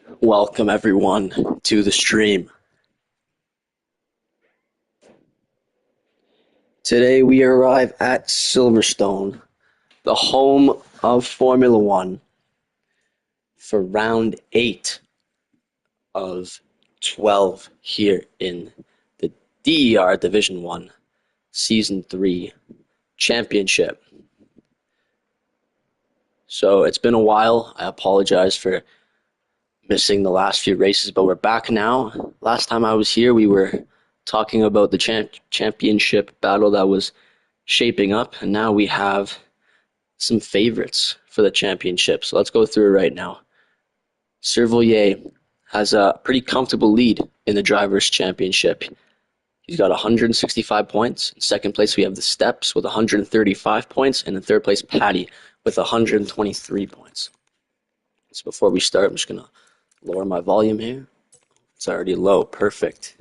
Welcome everyone to the stream. Today we arrive at Silverstone, the home of Formula One, for round 8 of 12 here in the DER Division 1 Season 3 Championship. So it's been a while. I apologize for missing the last few races, but we're back now. Last time I was here, we were talking about the championship battle that was shaping up, and now we have some favorites for the championship. So let's go through it right now. Servillier has a pretty comfortable lead in the Drivers' Championship. He's got 165 points. In second place, we have the Steps with 135 points, and in third place, Patty with 123 points. So before we start, I'm just going to lower my volume here. It's already low. Perfect.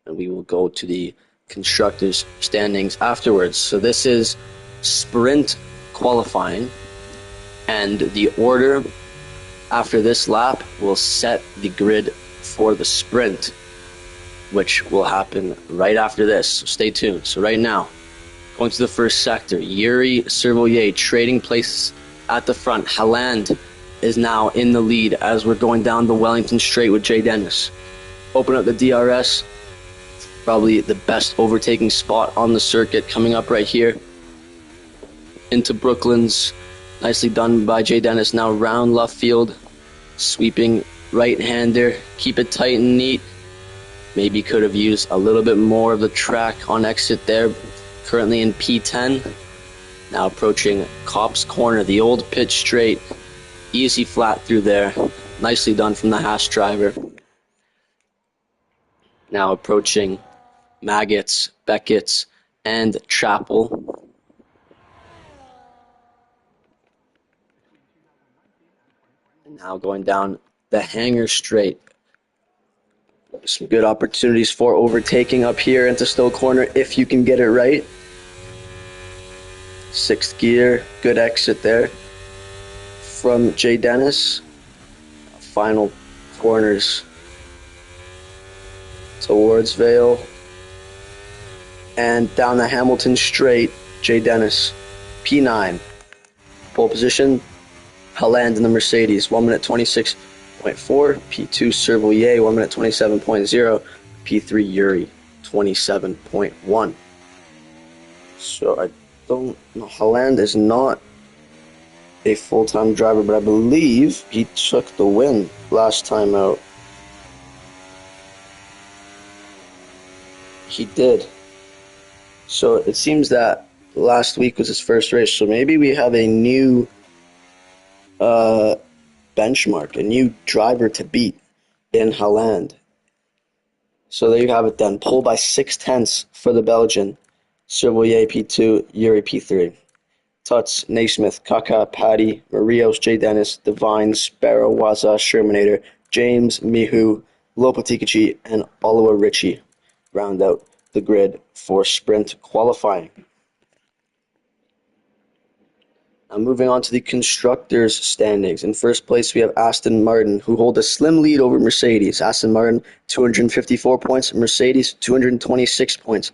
And we will go to the constructors' standings afterwards. So this is sprint qualifying, and the order after this lap will set the grid for the sprint, which will happen right after this. So stay tuned. So right now, going to the first sector, Yuri Servillier trading places at the front. Haaland is now in the lead as we're going down the Wellington Straight with Jay Dennis. Open up the DRS. Probably the best overtaking spot on the circuit coming up right here. Into Brooklands. Nicely done by Jay Dennis. Now round left field. Sweeping right-hander. Keep it tight and neat. Maybe could have used a little bit more of the track on exit there. Currently in P10. Now approaching Copse Corner. The old pit straight. Easy flat through there. Nicely done from the Haas driver. Now approaching Maggots, Beckett's, and Chapel. And now going down the Hangar Straight. Some good opportunities for overtaking up here into Stowe Corner if you can get it right. Sixth gear, good exit there from Jay Dennis. Final corners towards Vale. And down the Hamilton Straight, Jay Dennis, P9. Pole position, Haaland in the Mercedes, 1 minute 26.4. P2, Servillier, 1 minute 27.0. P3, Yuri, 27.1. So I don't know, Haaland is not a full-time driver, but I believe he took the win last time out. He did. So it seems that last week was his first race. So maybe we have a new benchmark, a new driver to beat in Haaland. So there you have it then. Pole by 6/10 for the Belgian. Servillier P2, Yuri P3. Tuts, Naismith, Kaka, Paddy, Marios, Jay Dennis, Divine, Sparrow, Waza, Shermanator, James, Mihu, Lopatikachi, and Oliver Ritchie round out the grid for sprint qualifying. Now moving on to the constructors' standings. In first place, we have Aston Martin, who hold a slim lead over Mercedes. Aston Martin, 254 points. Mercedes, 226 points.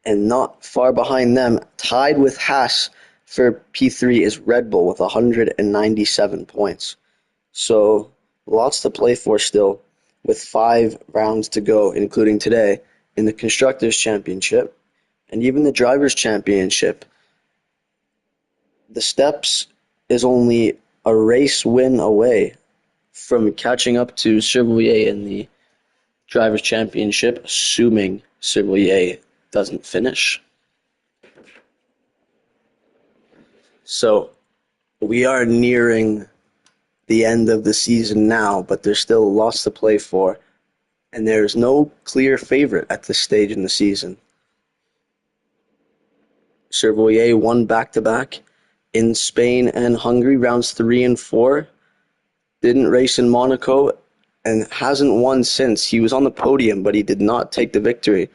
And not far behind them, tied with Haas for P3, is Red Bull with 197 points. So lots to play for still, with 5 rounds to go, including today, in the Constructors' Championship and even the Drivers' Championship. The Steps is only a race win away from catching up to Servillier in the Drivers' Championship, assuming Servillier doesn't finish. So we are nearing the end of the season now, but there's still lots to play for, and there's no clear favorite at this stage in the season. Servillier won back-to-back in Spain and Hungary, rounds 3 and 4. Didn't race in Monaco and hasn't won since. He was on the podium, but he did not take the victory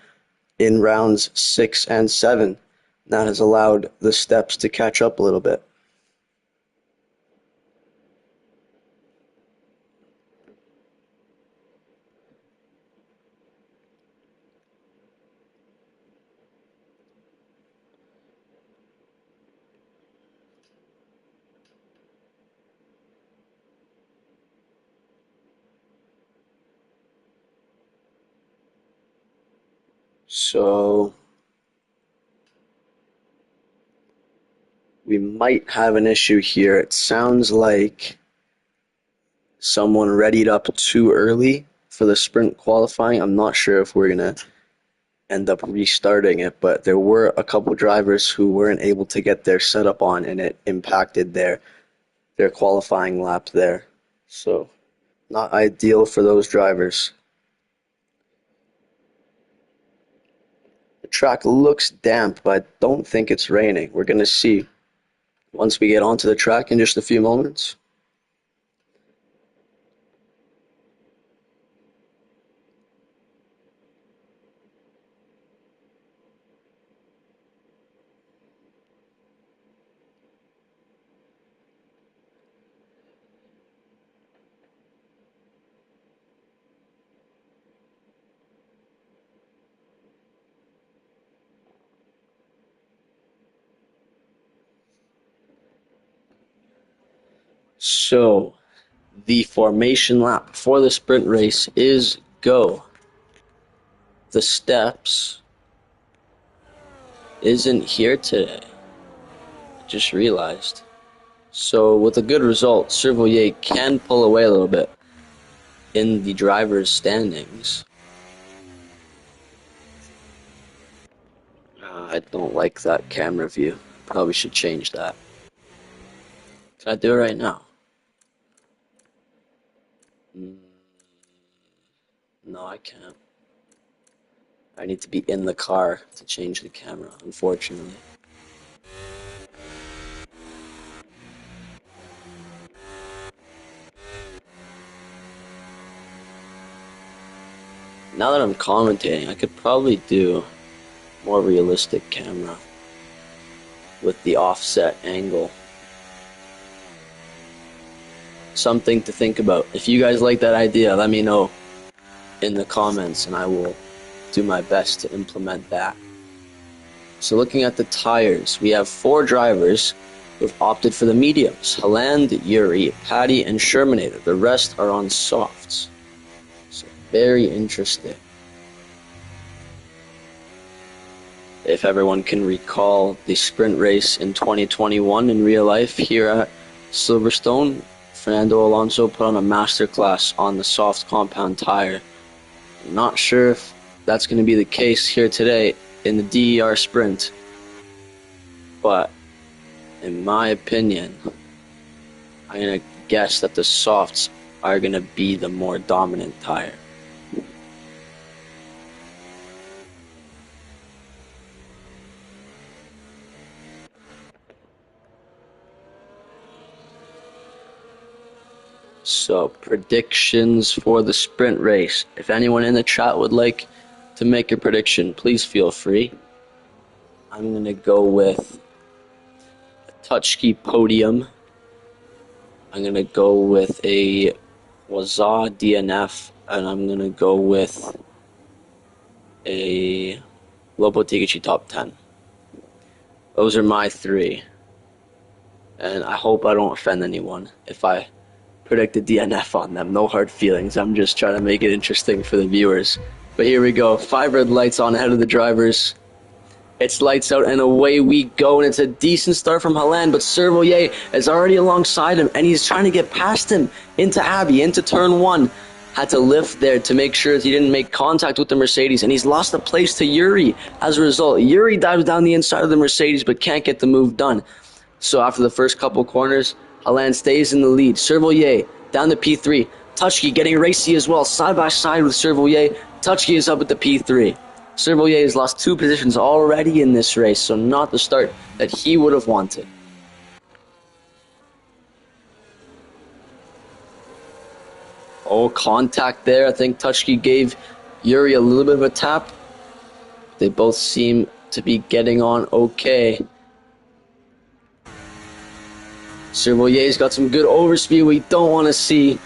in rounds 6 and 7. That has allowed the Steps to catch up a little bit. So we might have an issue here. It sounds like someone readied up too early for the sprint qualifying. I'm not sure if we're gonna end up restarting it, but there were a couple drivers who weren't able to get their setup on, and it impacted their qualifying lap there. So not ideal for those drivers. The track looks damp, but I don't think it's raining. We're gonna see once we get onto the track in just a few moments. So the formation lap for the sprint race is go. The steps isn't here today. I just realized. So with a good result, Cervoyer can pull away a little bit in the driver's standings. I don't like that camera view. Probably should change that. Can I do it right now? No, I can't. I need to be in the car to change the camera, unfortunately. Now that I'm commentating, I could probably do more realistic camera with the offset angle. Something to think about. If you guys like that idea, let me know in the comments and I will do my best to implement that. So looking at the tires, we have 4 drivers who have opted for the mediums. Haaland, Yuri, Patty, and Shermanator. The rest are on softs. So very interesting. If everyone can recall the sprint race in 2021 in real life here at Silverstone, Fernando Alonso put on a masterclass on the soft compound tire. I'm not sure if that's going to be the case here today in the DER sprint, but in my opinion, I'm going to guess that the softs are going to be the more dominant tire. So, predictions for the sprint race. If anyone in the chat would like to make a prediction, please feel free. I'm going to go with a touchkey podium. I'm going to go with a Waza DNF, and I'm going to go with a Lobo Tigachi top 10. Those are my 3. And I hope I don't offend anyone if I predict a DNF on them. No hard feelings. I'm just trying to make it interesting for the viewers. But here we go. 5 red lights on ahead of the drivers. It's lights out and away we go, and it's a decent start from Haaland, but Cervoyer is already alongside him, and he's trying to get past him into Abbey, into turn 1. Had to lift there to make sure that he didn't make contact with the Mercedes, and he's lost the place to Yuri. As a result, Yuri dives down the inside of the Mercedes, but can't get the move done. So after the first couple corners, Haaland stays in the lead. Cervoyer down to P3. Touchkey getting racy as well, side by side with Cervoyer. Touchkey is up at the P3. Cervoyer has lost 2 positions already in this race, so not the start that he would have wanted. Oh, contact there. I think Touchkey gave Yuri a little bit of a tap. They both seem to be getting on okay. Cervoyer's got some good overspeed. We don't want to see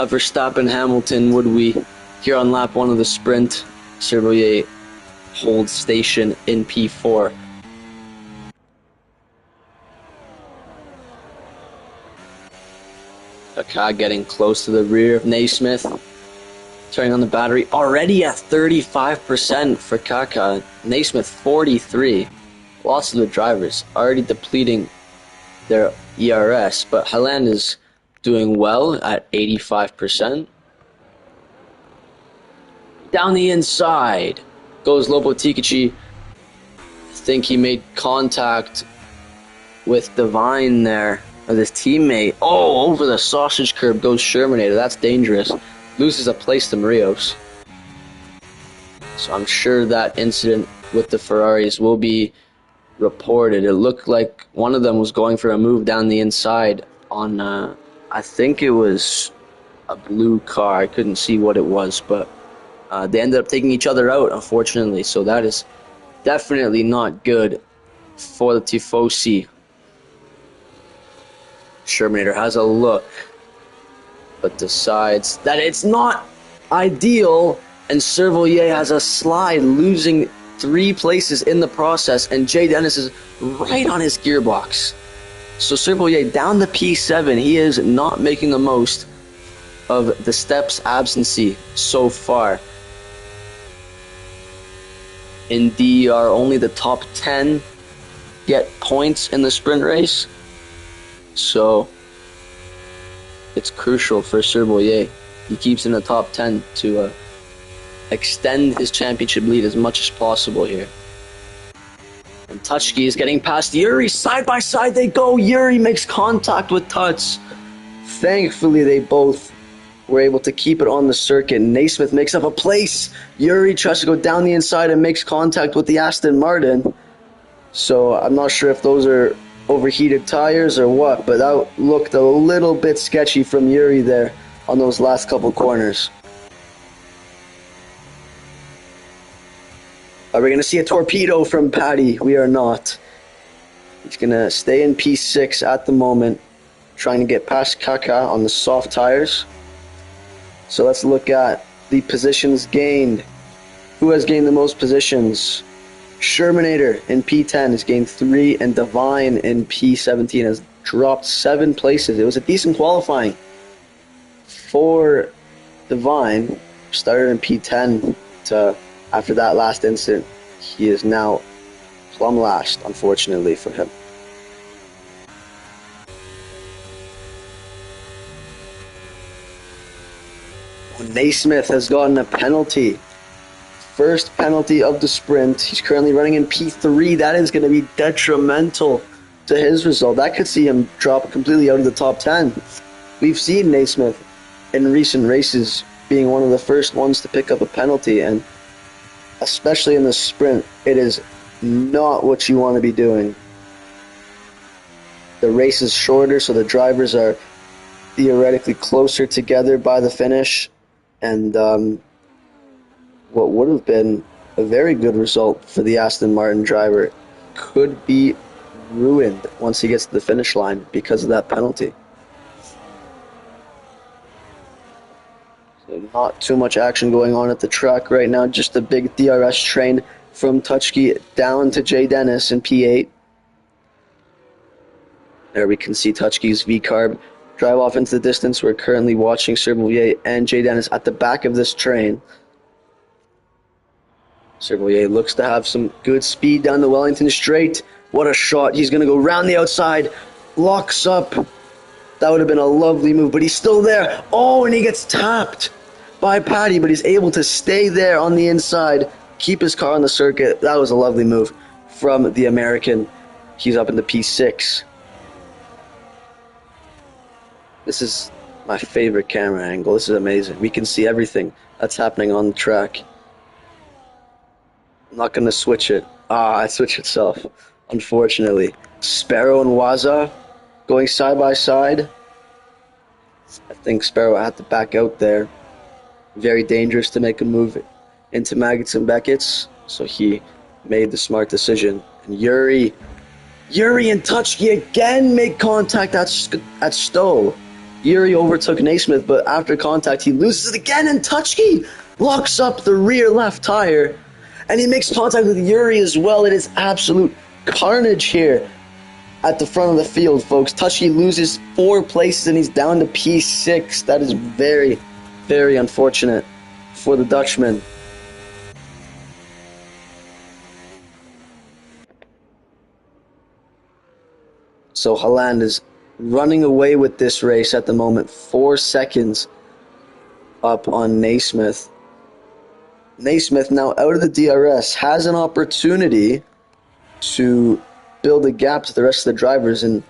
a Verstappen-Hamilton, would we? Here on lap 1 of the sprint, Cervoyer holds station in P4. Kaká getting close to the rear of Naismith. turning on the battery. Already at 35% for Kaka. Naismith 43. Lots of the drivers already depleting their ERS, but Haaland is doing well at 85%. Down the inside goes Lobotikici. I think he made contact with Divine there, with his teammate. Oh, over the sausage curb goes Shermanator. That's dangerous. Loses a place to Marios. So I'm sure that incident with the Ferraris will be reported. It looked like one of them was going for a move down the inside on, I think it was a blue car. I couldn't see what it was, but they ended up taking each other out, unfortunately. So that is definitely not good for the Tifosi. Shermanator has a look, but decides that it's not ideal, and Cervelier has a slide, losing 3 places in the process, and Jay Dennis is right on his gearbox. So Cervelier down to P7. He is not making the most of the steps absency so far. In DER, only the top 10 get points in the sprint race. So it's crucial for Cervelier. He keeps in the top 10 to extend his championship lead as much as possible here. And Tutschke is getting past Yuri. Side by side they go. Yuri makes contact with Tuts. Thankfully, they both were able to keep it on the circuit. Naismith makes up a place. Yuri tries to go down the inside and makes contact with the Aston Martin. So I'm not sure if those are overheated tires or what, but that looked a little bit sketchy from Yuri there on those last couple corners. Are we going to see a torpedo from Paddy? We are not. He's going to stay in P6 at the moment, trying to get past Kaka on the soft tires. So let's look at the positions gained. Who has gained the most positions? Shermanator in P10 has gained 3, and Divine in P17 has dropped 7 places. It was a decent qualifying for Divine. Started in P10 to, after that last incident, he is now plumb last, unfortunately for him. Naismith has gotten a penalty. First penalty of the sprint. He's currently running in P3. That is going to be detrimental to his result. That could see him drop completely out of the top 10. We've seen Naismith in recent races being one of the first ones to pick up a penalty, and especially in the sprint, it is not what you want to be doing. The race is shorter, so the drivers are theoretically closer together by the finish, and what would have been a very good result for the Aston Martin driver could be ruined once he gets to the finish line because of that penalty. So not too much action going on at the track right now, just a big DRS train from Tutschke down to Jay Dennis in P8. There we can see Tutschke's V-carb drive off into the distance. We're currently watching Cervelier and Jay Dennis at the back of this train. Cervelier looks to have some good speed down the Wellington Straight. What a shot. He's going to go round the outside. Locks up. That would have been a lovely move, but he's still there. Oh, and he gets tapped by Paddy, but he's able to stay there on the inside, keep his car on the circuit. That was a lovely move from the American. He's up in the P6. This is my favorite camera angle. This is amazing. We can see everything that's happening on the track. I'm not going to switch it. It switched itself, unfortunately. Sparrow and Waza going side by side. I think Sparrow had to back out there. Very dangerous to make a move into Maggots and Beckett's, so he made the smart decision. And Yuri and Tutschke again make contact at Stowe. Yuri overtook Naismith, but after contact, he loses it again, and Tutschke locks up the rear left tire, and he makes contact with Yuri as well. It is absolute carnage here at the front of the field, folks. Tutschke loses 4 places, and he's down to P6. That is very, very unfortunate for the Dutchman. So Haaland is running away with this race at the moment, 4 seconds up on Naismith. Naismith, now out of the DRS, has an opportunity to build a gap to the rest of the drivers and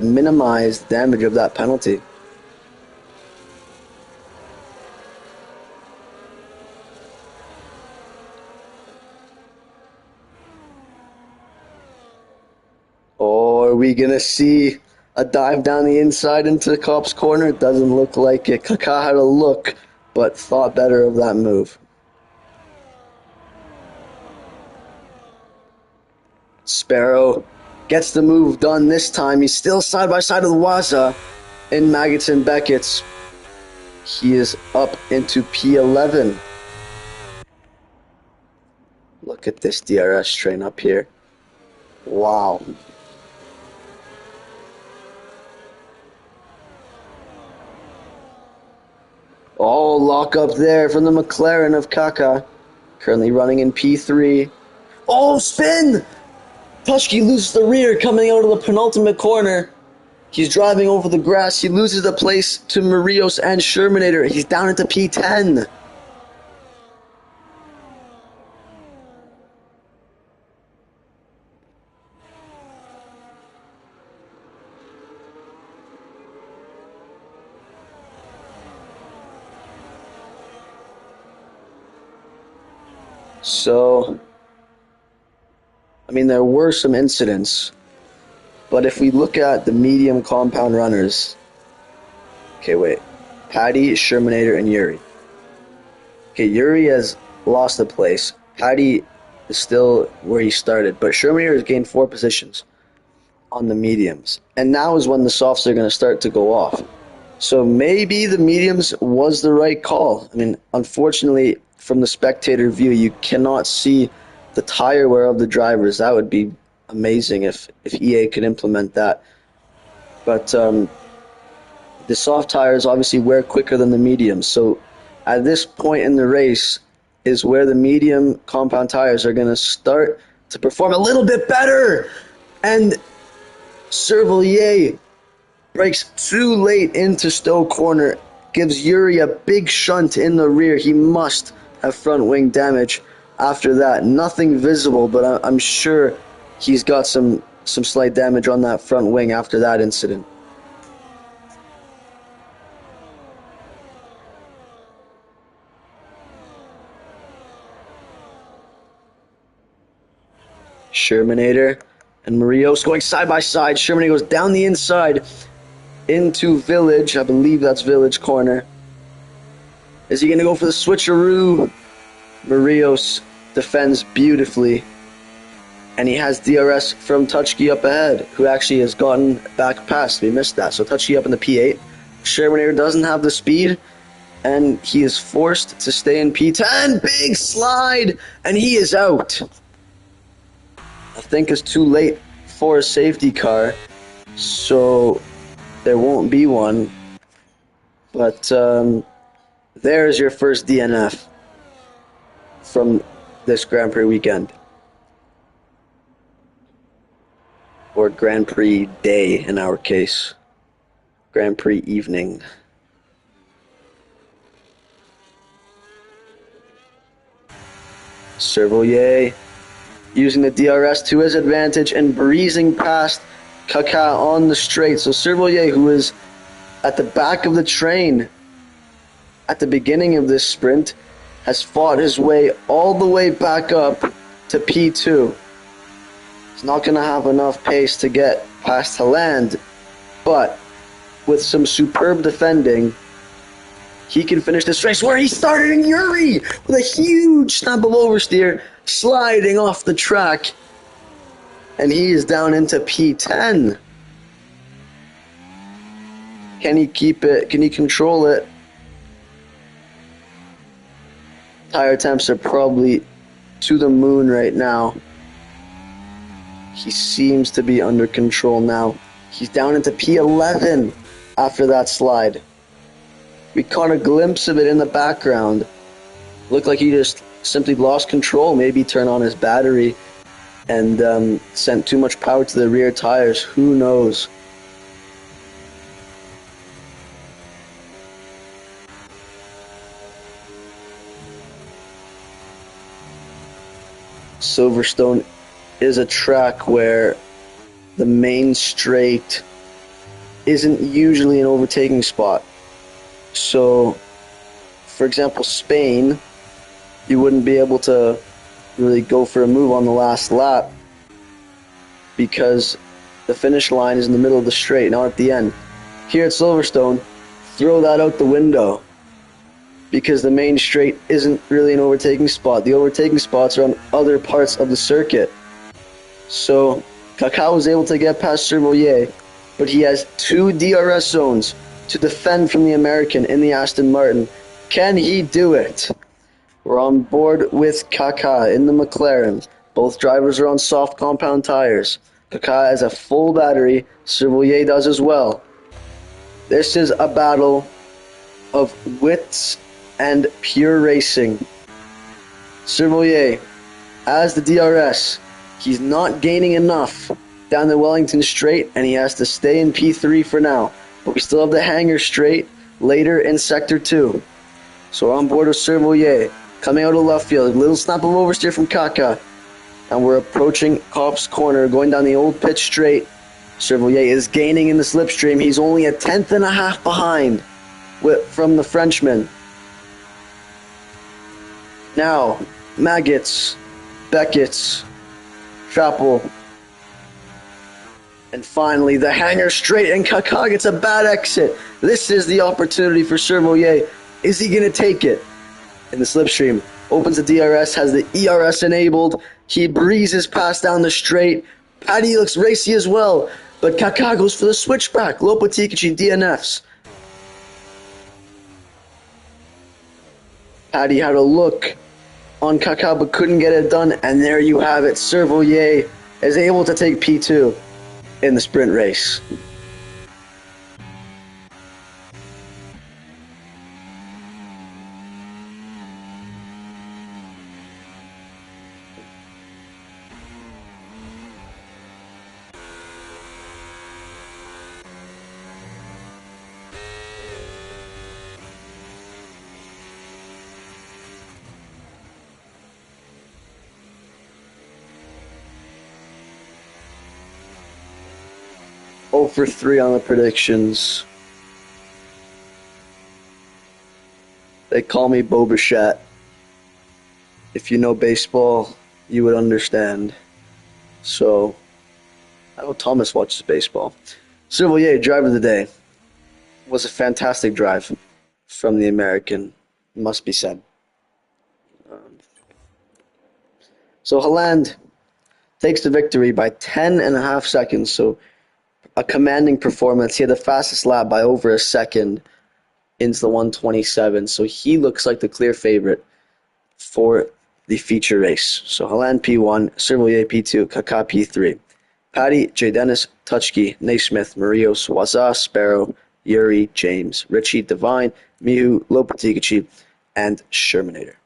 minimize the damage of that penalty. Or are we going to see a dive down the inside into the Cop's corner? It doesn't look like it. Kaká had a look, but thought better of that move. Sparrow gets the move done this time. He's still side by side with Waza in Maggots Beckett's. He is up into P11. Look at this DRS train up here. Wow. Oh, lock up there from the McLaren of Kaká. Currently running in P3. Oh, spin! Tushki loses the rear coming out of the penultimate corner. He's driving over the grass. He loses the place to Marios and Shermanator. He's down into P10. So, I mean, there were some incidents, but if we look at the medium compound runners, okay, wait, Paddy, Shermanator, and Yuri. Okay, Yuri has lost the place. Paddy is still where he started, but Shermanator has gained 4 positions on the mediums, and now is when the softs are going to start to go off. So maybe the mediums was the right call. I mean, unfortunately, from the spectator view, you cannot see the tire wear of the drivers. That would be amazing if EA could implement that. But the soft tires obviously wear quicker than the mediums. So at this point in the race is where the medium compound tires are going to start to perform a little bit better. And Cervelier breaks too late into Stowe corner, gives Yuri a big shunt in the rear. He must have front wing damage after that. Nothing visible, but I'm sure he's got some slight damage on that front wing after that incident. Shermanator and Marios going side by side. Shermanator goes down the inside into Village. I believe that's Village corner. Is he going to go for the switcheroo? Marios defends beautifully. And he has DRS from Tuchki up ahead, who actually has gotten back past. We missed that. So Tuchki up in the P8. Shermanator doesn't have the speed, and he is forced to stay in P10. Big slide, and he is out. I think it's too late for a safety car, so there won't be one. But there's your first DNF from this Grand Prix weekend. Or Grand Prix day in our case. Grand Prix evening. Cervelier using the DRS to his advantage and breezing past Kaká on the straight. So Cervelier, who is at the back of the train at the beginning of this sprint, has fought his way all the way back up to P2. He's not going to have enough pace to get past Haaland, but with some superb defending, he can finish this race where he started in Yuri with a huge snap of oversteer, sliding off the track, and he is down into P10. Can he keep it? Can he control it? Tire temps are probably to the moon right now. He seems to be under control now. He's down into P11 after that slide. We caught a glimpse of it in the background. Looked like he just simply lost control. Maybe turned on his battery and sent too much power to the rear tires. Who knows? Silverstone is a track where the main straight isn't usually an overtaking spot. So, for example, Spain, you wouldn't be able to really go for a move on the last lap because the finish line is in the middle of the straight, not at the end. Here at Silverstone, throw that out the window because the main straight isn't really an overtaking spot. The overtaking spots are on other parts of the circuit. So Kaká was able to get past Cervoyer, but he has two DRS zones to defend from the American in the Aston Martin. Can he do it? We're on board with Kaká in the McLaren. Both drivers are on soft compound tires. Kaká has a full battery. Cervoyer does as well. This is a battle of wits and pure racing. Cervoyer has the DRS. He's not gaining enough down the Wellington Straight, and he has to stay in P3 for now. But we still have the Hangar Straight later in Sector 2. So we're on board with Cervoyer. Coming out of left field, a little snap of oversteer from Kaká. And we're approaching Copse Corner, going down the old pit straight. Cervoyer is gaining in the slipstream. He's only a tenth and a half behind from the Frenchman. Now, Maggots, Beckett's, Chappell, and finally the Hangar Straight, and Kaká gets a bad exit. This is the opportunity for Cervoyer. Is he going to take it? In the slipstream, opens the DRS, has the ERS enabled. He breezes past down the straight. Paddy looks racy as well, but Kaká goes for the switchback. Lopetegui DNFs. Paddy had a look on Kaká but couldn't get it done, and there you have it. Cervoyer is able to take P2 in the sprint race. Oh for 3 on the predictions. They call me Bo Bichette. If you know baseball, you would understand. So, I know Thomas watches baseball. Cervoyer, driver of the day, was a fantastic drive from the American, must be said. So Haaland takes the victory by 10.5 seconds, so a commanding performance. He had the fastest lap by over a second into the 127, so he looks like the clear favorite for the feature race. So Haaland P1, Cervoyer P2, Kaká P3. Paddy, J. Dennis, Tutchke, Naismith, Marios, Waza, Sparrow, Yuri, James, Richie, Devine, Mihu, Lopetegui, and Shermanator.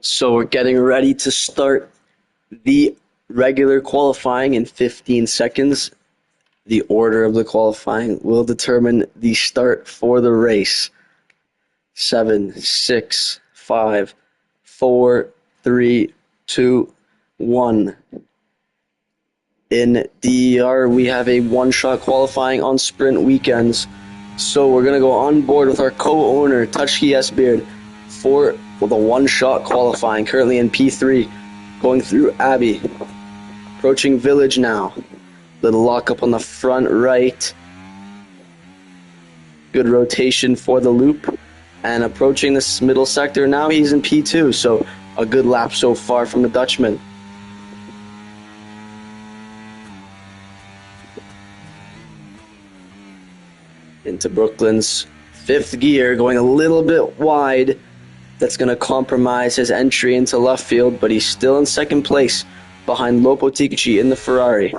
So we're getting ready to start the regular qualifying in 15 seconds. The order of the qualifying will determine the start for the race. 7, 6, 5, 4, 3, 2, 1. In DER, we have a one-shot qualifying on sprint weekends. So we're going to go on board with our co-owner, Touchkey S. Beard, for the one-shot qualifying, currently in P3, going through Abbey. Approaching Village now. Little lockup on the front right. Good rotation for the loop. And approaching this middle sector now, he's in P2, so a good lap so far from the Dutchman. Into Brooklyn's fifth gear, going a little bit wide. That's going to compromise his entry into left field, but he's still in second place behind Lopo Tikichi in the Ferrari.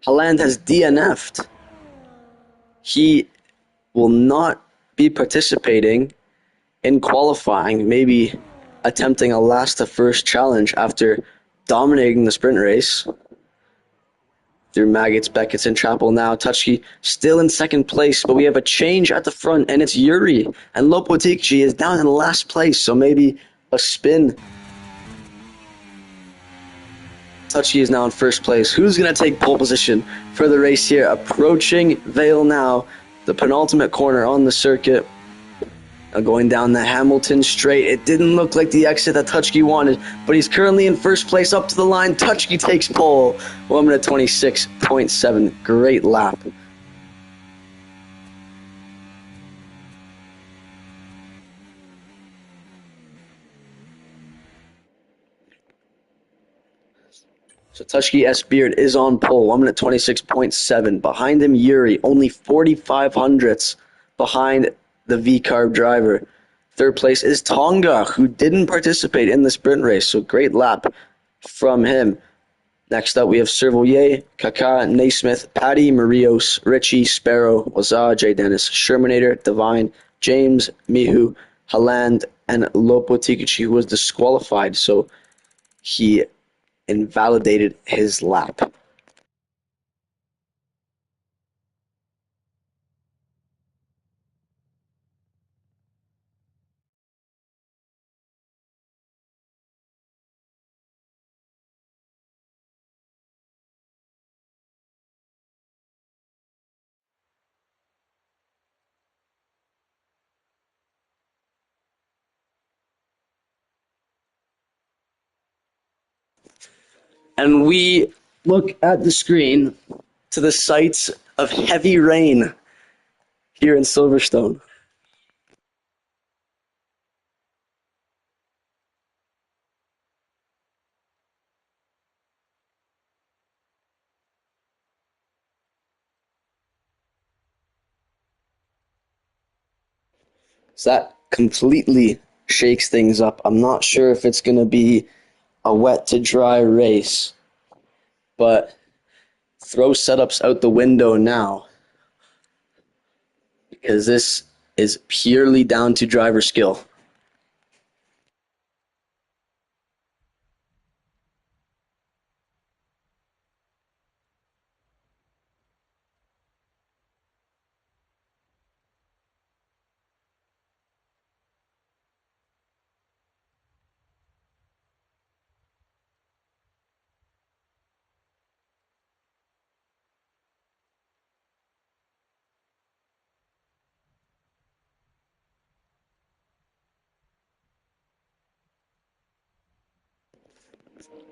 Haaland has DNF'd. He will not be participating in qualifying, maybe attempting a last to first challenge after dominating the sprint race. Through Maggots, Beckett's, and Chapel now. Touchkey still in second place, but we have a change at the front, and it's Yuri. And Lopo Tikichi is down in last place, so maybe a spin. Touchkey is now in first place. Who's going to take pole position for the race here? Approaching Vale now, the penultimate corner on the circuit. Going down the Hamilton straight. It didn't look like the exit that Touchkey wanted, but he's currently in first place up to the line. Touchkey takes pole. 1 minute 26.7. Great lap. So Touchkey S. Beard is on pole. 1 minute 26.7. Behind him, Yuri, only 45 hundredths behind the V-Carb driver. Third place is Tonga, who didn't participate in the sprint race, so great lap from him. Next up, we have Servoyer, Kaká, Naismith, Paddy, Marios, Richie, Sparrow, Wazah, J. Dennis, Shermanator, Divine, James, Mihu, Haaland, and Lopo Tikichi, who was disqualified, so he invalidated his lap. And we look at the screen to the sights of heavy rain here in Silverstone. So that completely shakes things up. I'm not sure if it's going to be a wet to dry race, but throw setups out the window now because this is purely down to driver skill.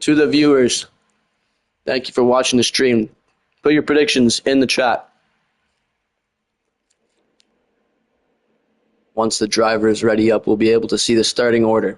To the viewers, thank you for watching the stream. Put your predictions in the chat. Once the driver is ready up, we'll be able to see the starting order.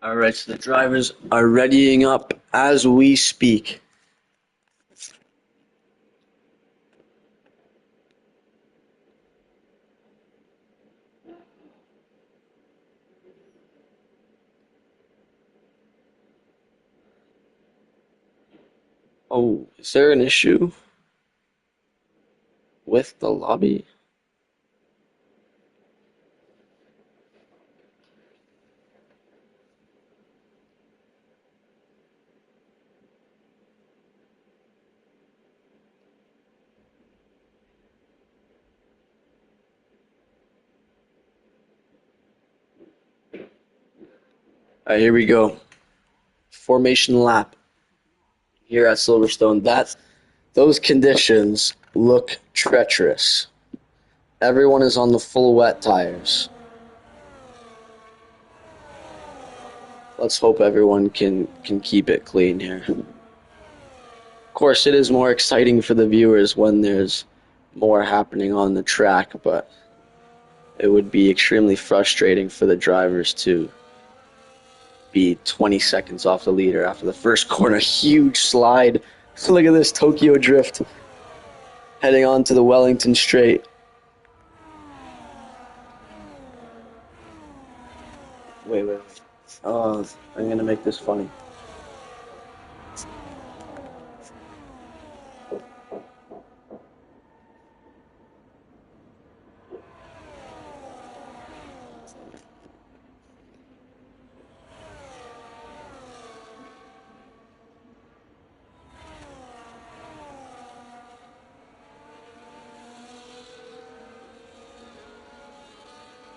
All right, so the drivers are readying up as we speak. Oh, is there an issue with the lobby? All right, here we go. Formation lap here at Silverstone. Those conditions look treacherous. Everyone is on the full wet tires. Let's hope everyone can keep it clean here. Of course, it is more exciting for the viewers when there's more happening on the track, but it would be extremely frustrating for the drivers to be 20 seconds off the leader after the first corner. Huge slide. Look at this Tokyo drift heading on to the Wellington Straight. Wait. Oh, I'm going to make this funny.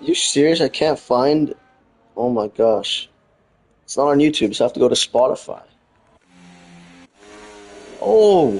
You serious? I can't find. Oh my gosh. It's not on YouTube, so I have to go to Spotify. Oh!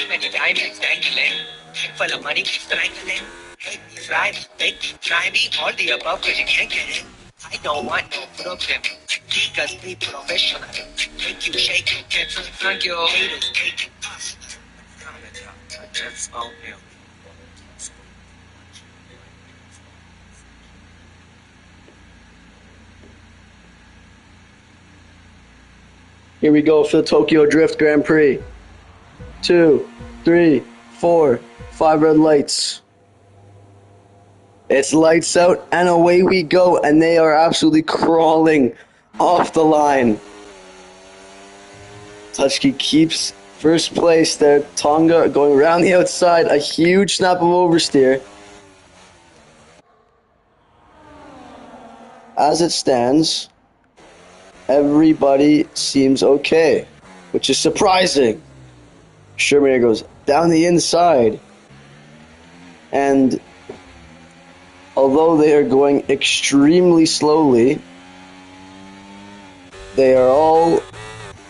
Many diamonds dangling, full of money strangling. Hate me, fly me, make me, try me, all the above, cause you can't get it. I don't want no problem, because be professional. Make you shake you, get some thank you, haters, cake. That's all him. Here we go for the Tokyo Drift Grand Prix. 2, 3, 4, 5 red lights. It's lights out and away we go, and they are absolutely crawling off the line. Tutski keeps first place there. Tonga going around the outside, a huge snap of oversteer. As it stands, everybody seems okay, which is surprising. Sherman goes down the inside, and although they are going extremely slowly, they are all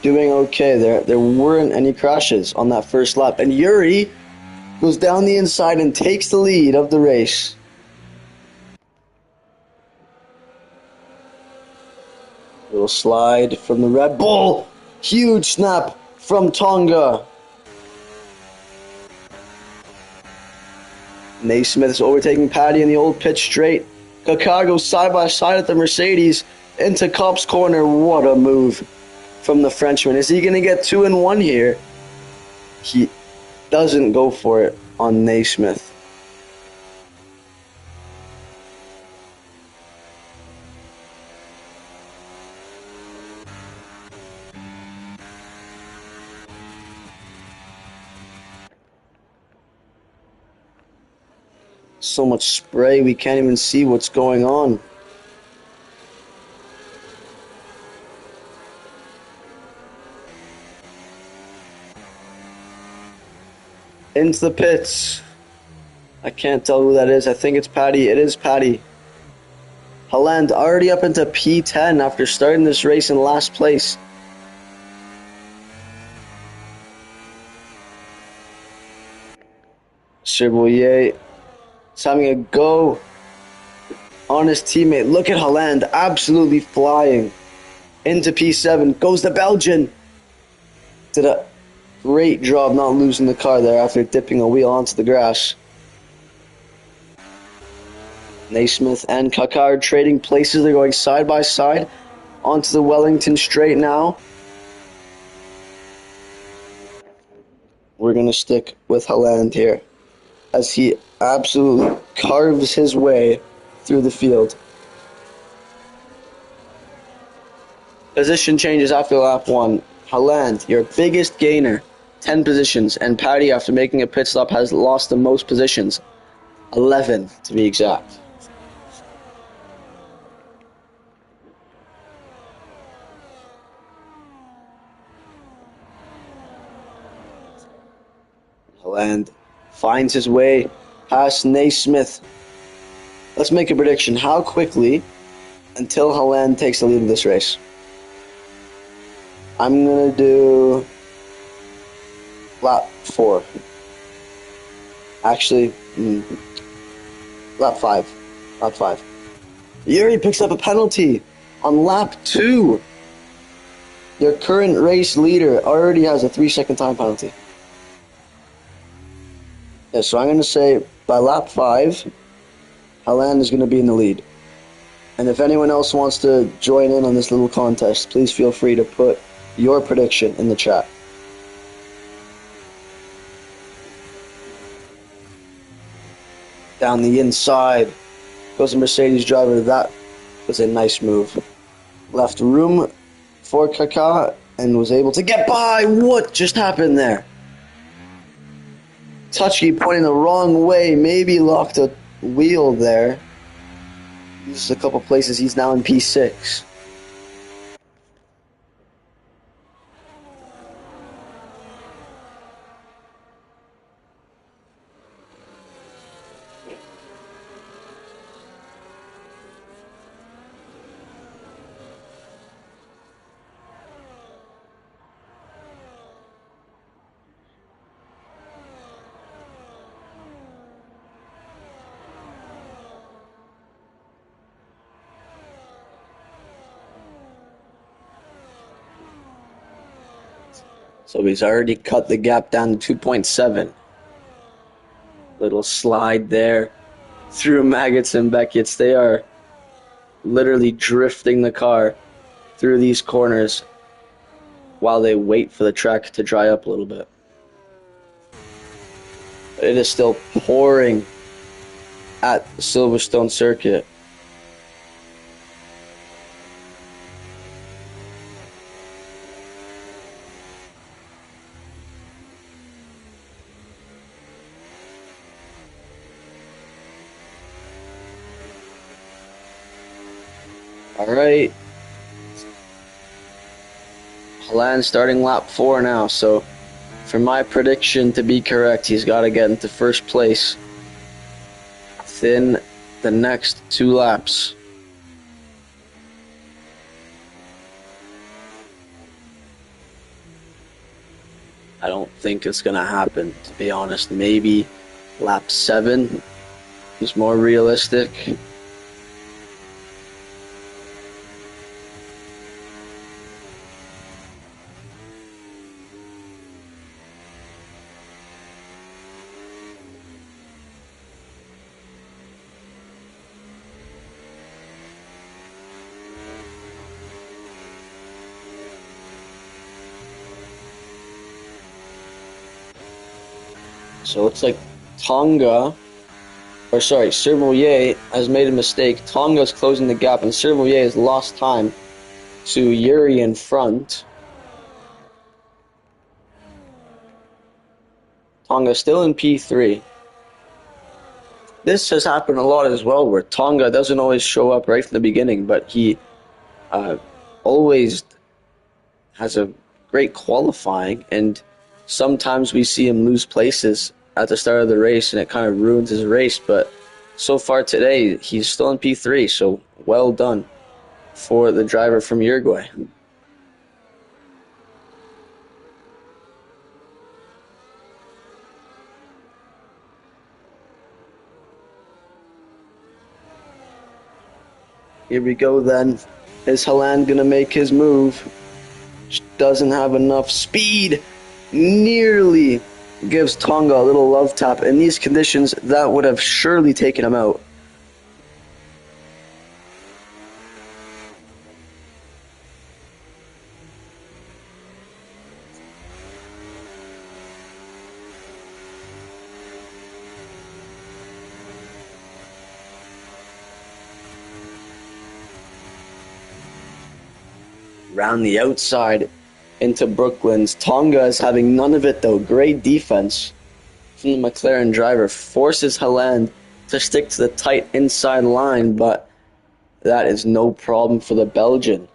doing okay. There weren't any crashes on that first lap, and Yuri goes down the inside and takes the lead of the race. Little slide from the Red Bull. Huge snap from Tonga. Naismith is overtaking Paddy in the old pit straight. Kaká goes side by side at the Mercedes into Cop's corner. What a move from the Frenchman. Is he going to get 2 and 1 here? He doesn't go for it on Naismith. So much spray, we can't even see what's going on. Into the pits. I can't tell who that is. I think it's Patty. It is Patty. Haaland already up into P10 after starting this race in last place. Cherboyer is having a go on his teammate. Look at Haaland absolutely flying into P7. Goes the Belgian. Did a great job not losing the car there after dipping a wheel onto the grass. Naismith and Kakar trading places. They're going side by side onto the Wellington straight now. We're going to stick with Haaland here as he absolutely carves his way through the field. Position changes after lap 1. Haaland, your biggest gainer, 10 positions, and Patty, after making a pit stop, has lost the most positions, 11 to be exact. Haaland finds his way past Naismith. Let's make a prediction. How quickly until Haaland takes the lead of this race? I'm going to do lap 4. Actually, lap 5. Lap 5. Yuri picks up a penalty on lap 2. Your current race leader already has a 3-second time penalty. Yeah, so I'm going to say by lap 5, Haaland is going to be in the lead. And if anyone else wants to join in on this little contest, please feel free to put your prediction in the chat. Down the inside goes the Mercedes driver. That was a nice move. Left room for Kaká and was able to get by. What just happened there? Touchy pointing the wrong way. Maybe locked a wheel there. This is a couple places. He's now in P6. So he's already cut the gap down to 2.7. Little slide there through Maggots and Beckett's. They are literally drifting the car through these corners while they wait for the track to dry up a little bit. It is still pouring at the Silverstone circuit. All right. Haaland starting lap 4 now, so for my prediction to be correct, he's got to get into first place within the next 2 laps. I don't think it's going to happen, to be honest. Maybe lap 7 is more realistic. So it's like Servoyer has made a mistake. Tonga's closing the gap, and Servoyer has lost time to Yuri in front. Tonga still in P3. this has happened a lot as well, where Tonga doesn't always show up right from the beginning, but he uh, always has a great qualifying, and sometimes we see him lose places at the start of the race, and it kind of ruins his race. But so far today, he's still in P3, so well done for the driver from Uruguay. Here we go then. Is Haaland going to make his move? Doesn't have enough speed. Nearly gives Tonga a little love tap. In these conditions, that would have surely taken him out. Round the outside into Brooklands. Tonga is having none of it though. Great defense from the McLaren driver. Forces Haaland to stick to the tight inside line, but that is no problem for the Belgian.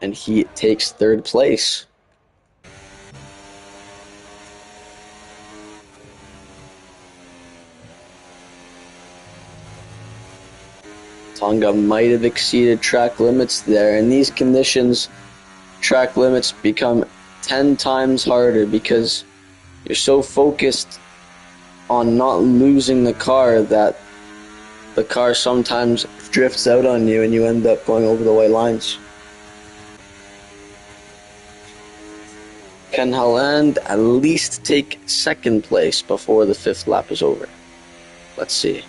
And he takes third place. Tonga might have exceeded track limits there. In these conditions, track limits become 10 times harder because you're so focused on not losing the car that the car sometimes drifts out on you and you end up going over the white lines. Can Haaland at least take second place before the fifth lap is over? Let's see.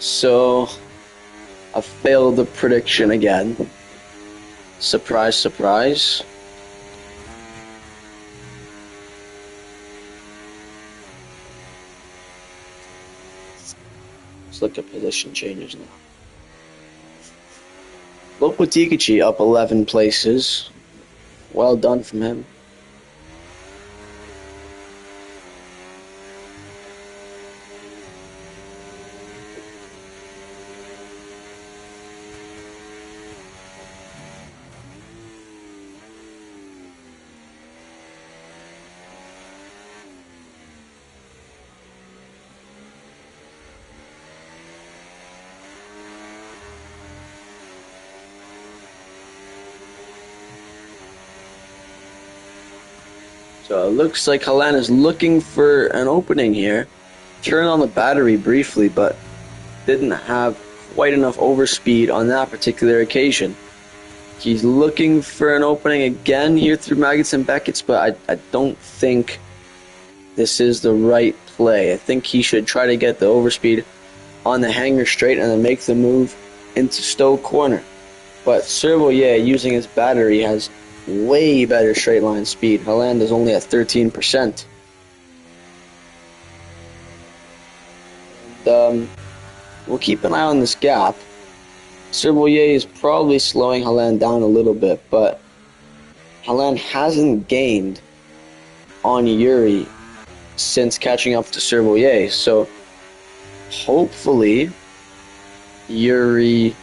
So, I failed the prediction again. Surprise, surprise. Let's look at position changes now. Lopetegi up 11 places. Well done from him. So it looks like Haaland is looking for an opening here. Turned on the battery briefly, but didn't have quite enough overspeed on that particular occasion. He's looking for an opening again here through Maggots and Beckett's, but I don't think this is the right play. I think he should try to get the overspeed on the hanger straight and then make the move into Stowe Corner. But Servoyer, using his battery, has way better straight line speed. Haaland is only at 13%. And, we'll keep an eye on this gap. Servoyer is probably slowing Haaland down a little bit, but Haaland hasn't gained on Yuri since catching up to Servoyer. So hopefully Yuri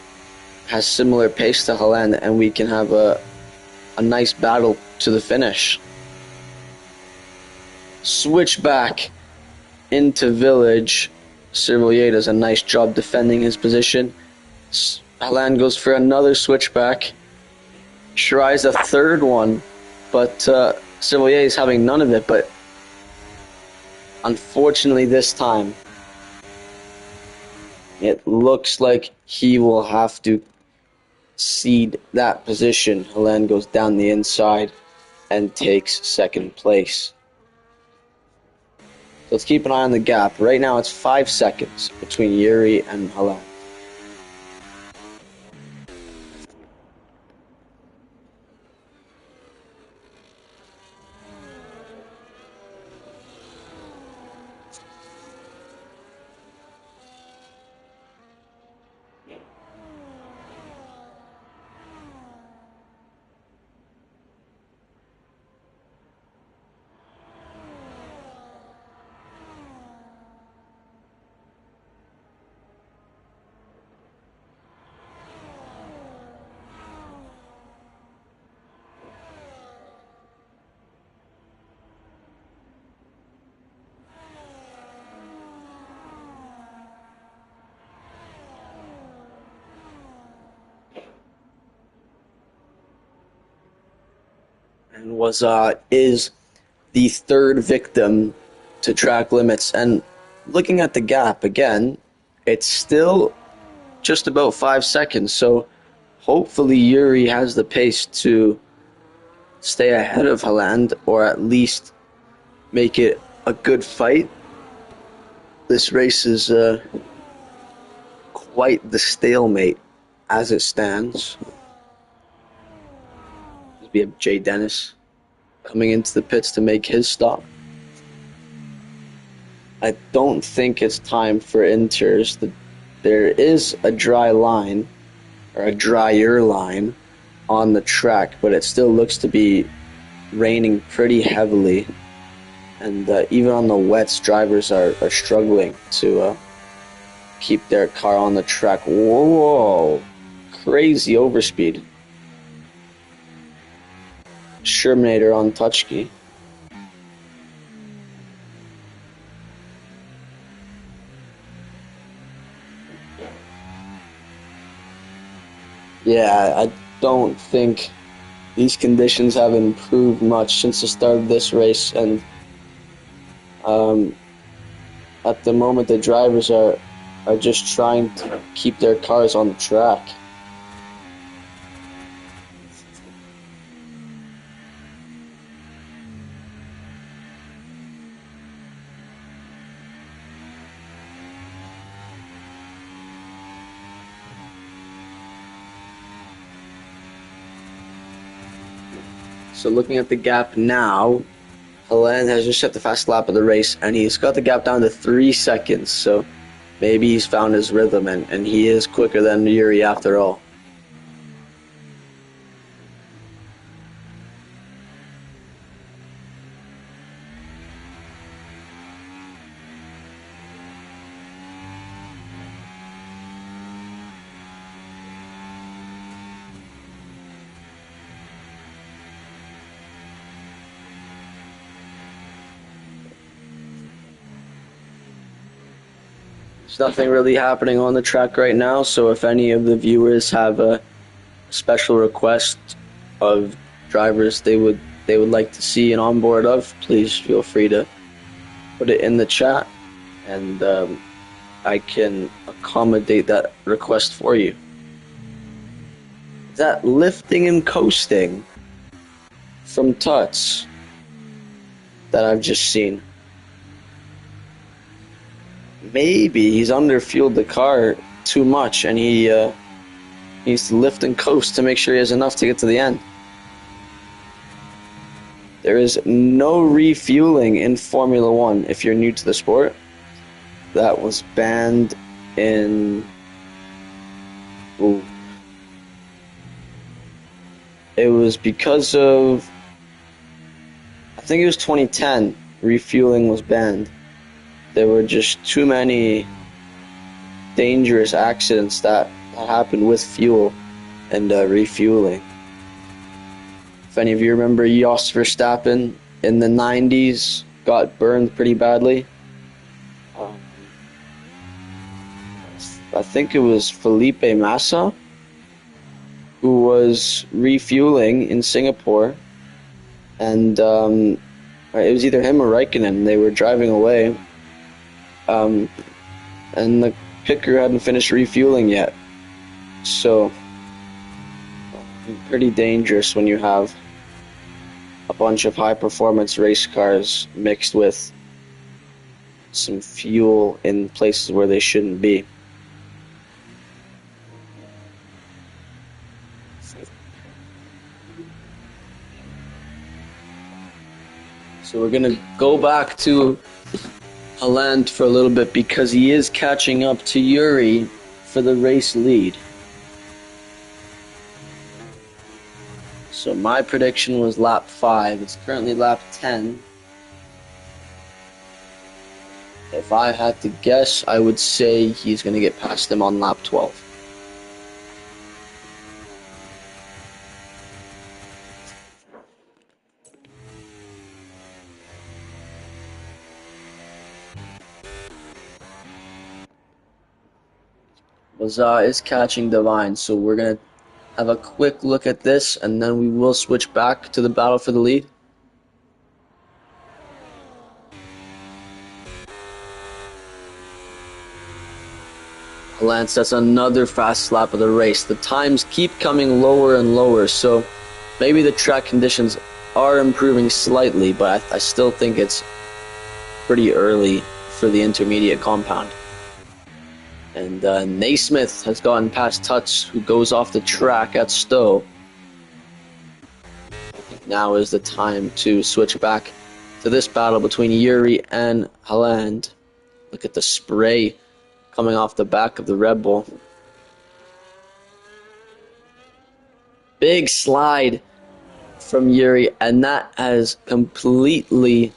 has similar pace to Haaland and we can have a nice battle to the finish. Switch back into Village. Servoyer does a nice job defending his position. Haaland goes for another switchback. Tries a third one, but Servoyer is having none of it. But unfortunately this time, it looks like he will have to cede that position. Haaland goes down the inside and takes second place. So let's keep an eye on the gap. Right now it's 5 seconds between Yuri and Haaland. and was is the third victim to track limits. And looking at the gap again, it's still just about 5 seconds. So hopefully Yuri has the pace to stay ahead of Haaland, or at least make it a good fight. This race is quite the stalemate as it stands. We have Jay Dennis coming into the pits to make his stop. I don't think it's time for inters. There is a dry line, or a drier line, on the track, but it still looks to be raining pretty heavily. And even on the wets, drivers are struggling to keep their car on the track. Whoa, crazy overspeed. Shermanator on touchkey. Yeah, I don't think these conditions have improved much since the start of this race, and at the moment the drivers are just trying to keep their cars on the track. So looking at the gap now, Haaland has just set the fast lap of the race, and he's got the gap down to 3 seconds. So maybe he's found his rhythm, and he is quicker than Yuri after all. There's nothing really happening on the track right now, so if any of the viewers have a special request of drivers they would like to see an onboard of, please feel free to put it in the chat, and I can accommodate that request for you. Is that lifting and coasting from Tuts that I've just seen? Maybe he's underfueled the car too much, and he needs to lift and coast to make sure he has enough to get to the end. There is no refueling in Formula One if you're new to the sport. That was banned in... Ooh. It was because of... I think it was 2010. Refueling was banned. There were just too many dangerous accidents that happened with fuel and refueling. If any of you remember, Jos Verstappen in the 90s got burned pretty badly. I think it was Felipe Massa who was refueling in Singapore, and it was either him or Raikkonen. They were driving away, and the pit crew hadn't finished refueling yet. So, pretty dangerous when you have a bunch of high-performance race cars mixed with some fuel in places where they shouldn't be. So we're going to go back to Haaland for a little bit because he is catching up to Yuri for the race lead. So my prediction was lap 5. It's currently lap 10. If I had to guess, I would say he's going to get past him on lap 12. Lazar is catching Divine, so we're going to have a quick look at this, and then we will switch back to the battle for the lead. Lance, that's another fast lap of the race. The times keep coming lower and lower, so maybe the track conditions are improving slightly, but I still think it's pretty early for the intermediate compound. And Naismith has gotten past Tuts, who goes off the track at Stowe. Now is the time to switch back to this battle between Yuri and Haaland. Look at the spray coming off the back of the Red Bull. Big slide from Yuri, and that has completely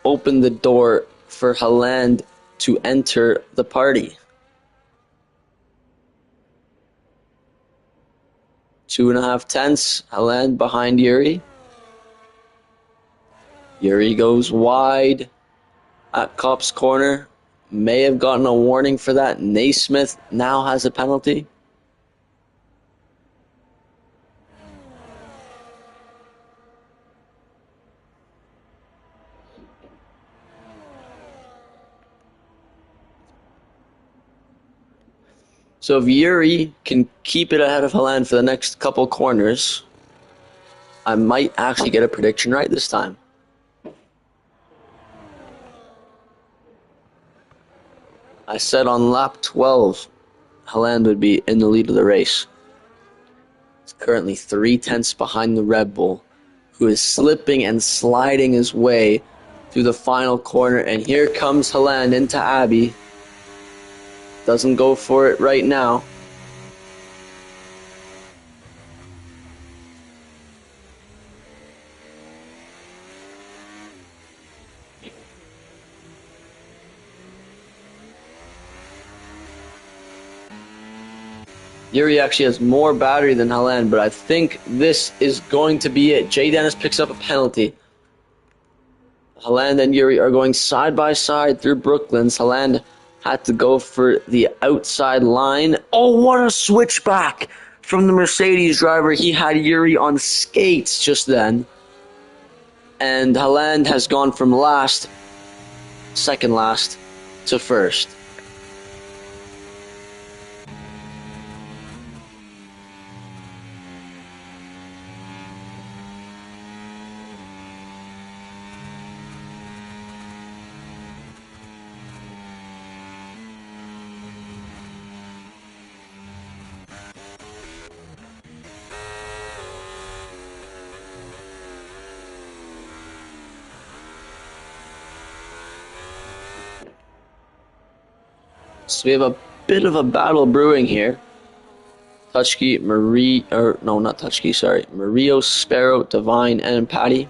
opened the door for Haaland to enter the party. 2.5 tenths, Haaland behind Yuri. Yuri goes wide at Kopp's corner. May have gotten a warning for that. Naismith now has a penalty. So if Yuri can keep it ahead of Haaland for the next couple corners, I might actually get a prediction right this time. I said on lap 12, Haaland would be in the lead of the race. He's currently 3 tenths behind the Red Bull, who is slipping and sliding his way through the final corner. And here comes Haaland into Abbey. Doesn't go for it right now. Yuri actually has more battery than Haaland, but I think this is going to be it. Jay Dennis picks up a penalty. Haaland and Yuri are going side by side through Brooklands. Haaland had to go for the outside line. Oh, what a switchback from the Mercedes driver. He had Yuri on skates just then. And Haaland has gone from second last, to first. So we have a bit of a battle brewing here. Murillo, Sparrow, Divine, and Patty.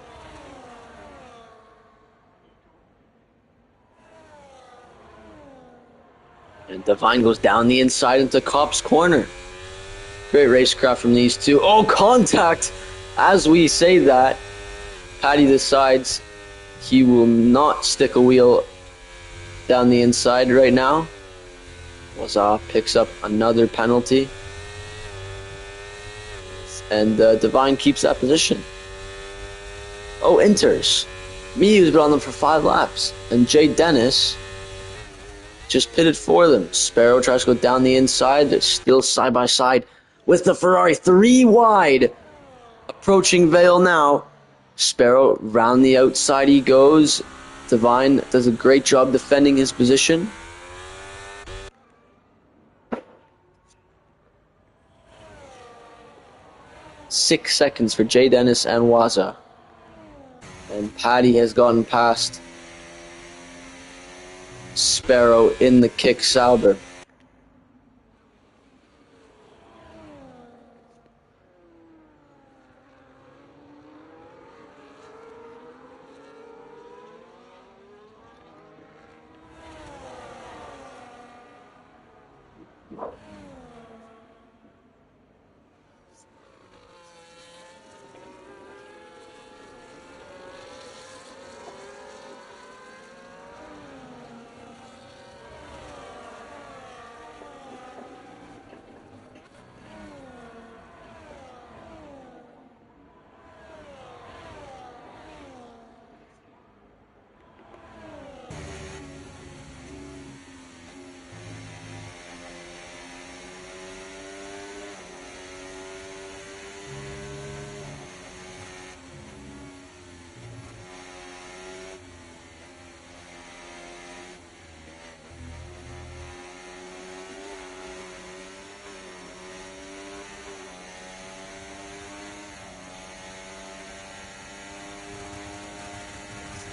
And Divine goes down the inside into Kopp's corner. Great racecraft from these two. Oh, contact! As we say that, Patty decides he will not stick a wheel down the inside right now. Waza picks up another penalty. And Divine keeps that position. Oh, enters. Miu's been on them for 5 laps. And Jay Dennis just pitted for them. Sparrow tries to go down the inside. They're still side by side with the Ferrari. 3 wide. Approaching Vale now. Sparrow round the outside he goes. Divine does a great job defending his position. Six seconds for Jay Dennis and Waza. And Paddy has gotten past Sparrow in the kick Sauber.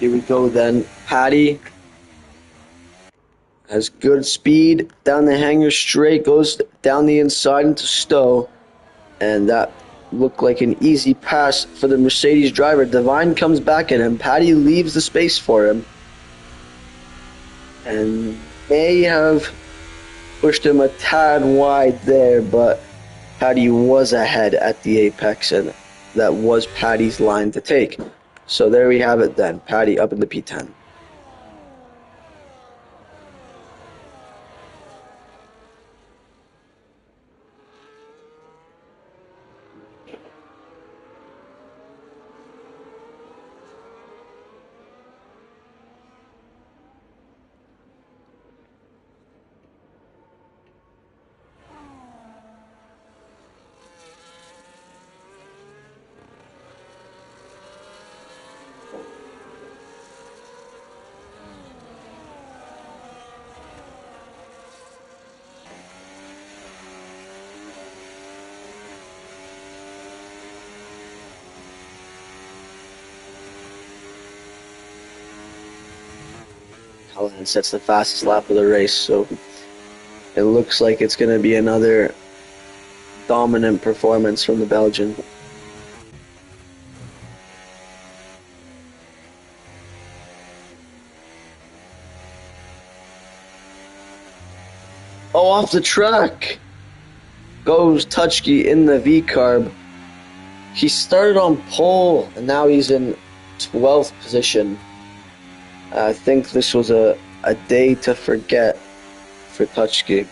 Here we go then. Patty has good speed down the hanger straight, goes down the inside into Stowe, and that looked like an easy pass for the Mercedes driver. Devine comes back at him. Patty leaves the space for him and may have pushed him a tad wide there, but Patty was ahead at the apex, and that was Patty's line to take. So there we have it then. Patty up in the P10. Callahan sets the fastest lap of the race, so it looks like it's going to be another dominant performance from the Belgian. Oh, off the track goes Tutchke in the V-carb. He started on pole, and now he's in 12th position. I think this was a day to forget for Tutchke.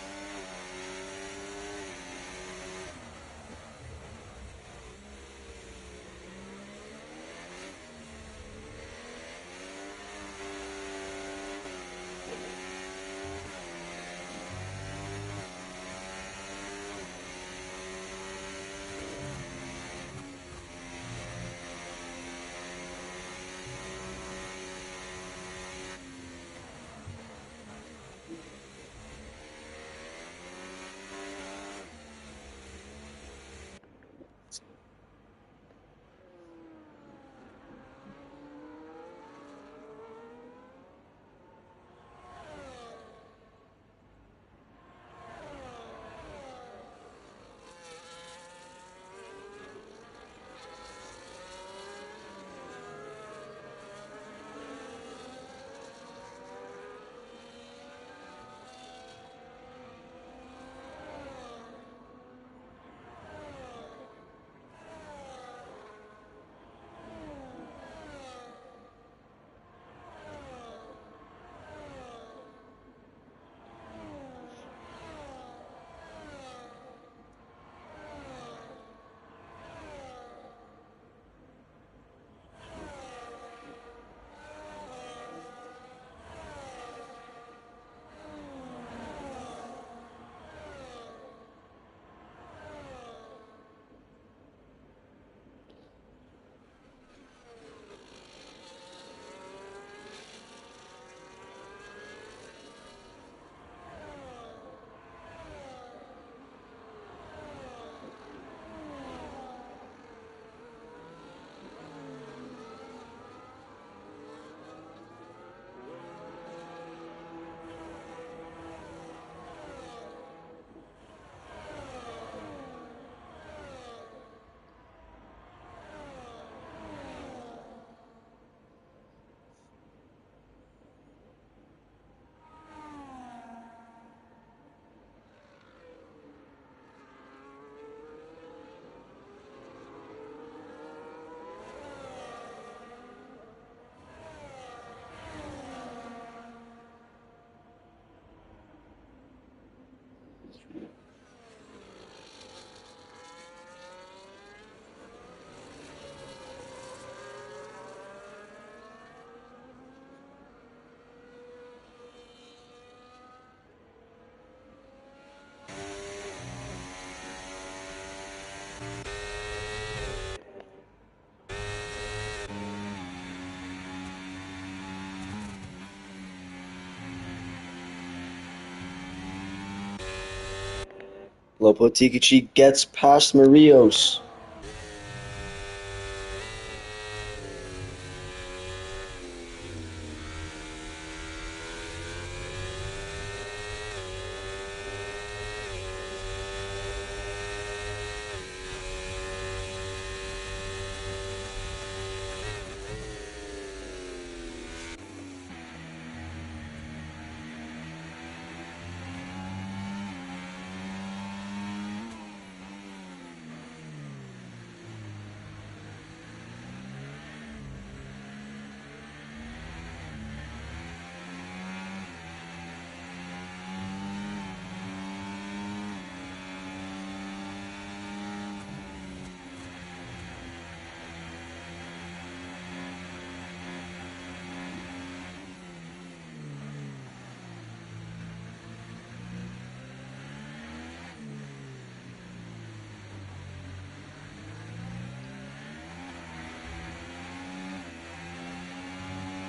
Lopotikichi gets past Marios.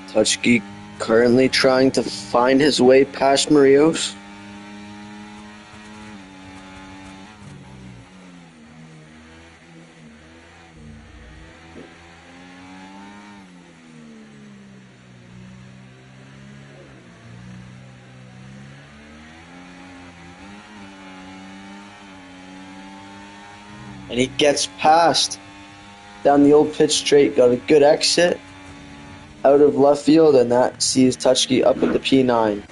Tutchke currently trying to find his way past Marios. And he gets past down the old pitch straight, got a good exit out of left field, and that sees Tutchke up at the P9.